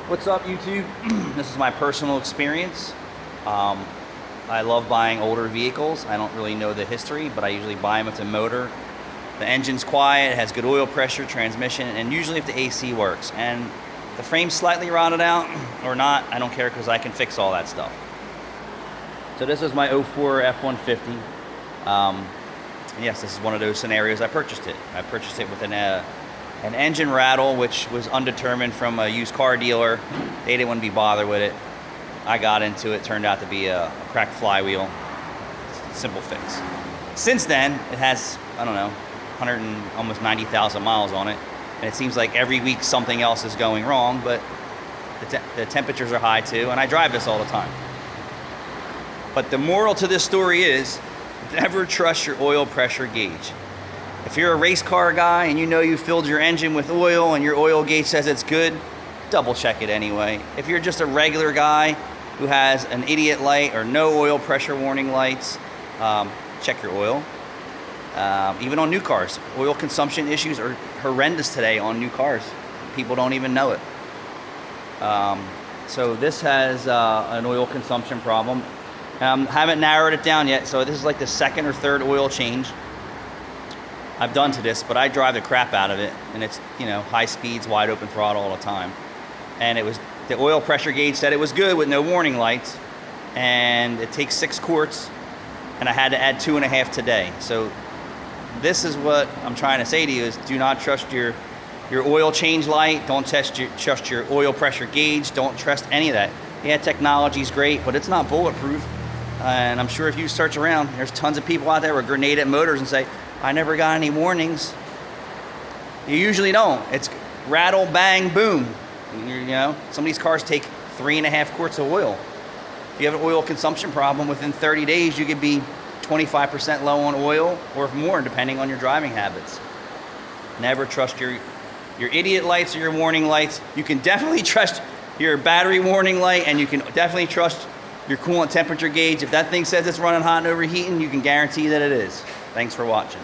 What's up, YouTube? This is my personal experience. I love buying older vehicles. I don't really know the history, but I usually buy them if the motor, the engine's quiet, it has good oil pressure, transmission, and usually if the AC works. And the frame's slightly rotted out or not, I don't care because I can fix all that stuff. So this is my 04 F-150. And yes, this is one of those scenarios I purchased it. I purchased it with an engine rattle, which was undetermined from a used car dealer. They didn't want to be bothered with it. I got into it, turned out to be a cracked flywheel. Simple fix. Since then, it has, I don't know, almost 90,000 miles on it. And it seems like every week something else is going wrong, but the temperatures are high too, and I drive this all the time. But the moral to this story is, never trust your oil pressure gauge. If you're a race car guy and you know you filled your engine with oil and your oil gauge says it's good, double check it anyway. If you're just a regular guy who has an idiot light or no oil pressure warning lights, check your oil. Even on new cars, oil consumption issues are horrendous today on new cars. People don't even know it. So this has an oil consumption problem. Haven't narrowed it down yet, so this is like the second or third oil change I've done to this, but I drive the crap out of it, and it's, you know, high speeds, wide open throttle all the time. And it was, the oil pressure gauge said it was good with no warning lights, and it takes 6 quarts, and I had to add 2.5 today. So this is what I'm trying to say to you is, do not trust your oil change light, don't trust your oil pressure gauge, don't trust any of that. Yeah, technology's great, but it's not bulletproof. And I'm sure if you search around, there's tons of people out there with grenade at motors and say, I never got any warnings. You usually don't. It's rattle, bang, boom. You know, some of these cars take 3.5 quarts of oil. If you have an oil consumption problem, within 30 days, you could be 25% low on oil or more, depending on your driving habits. Never trust your idiot lights or your warning lights. You can definitely trust your battery warning light, and you can definitely trust your coolant temperature gauge. If that thing says it's running hot and overheating, you can guarantee that it is. Thanks for watching.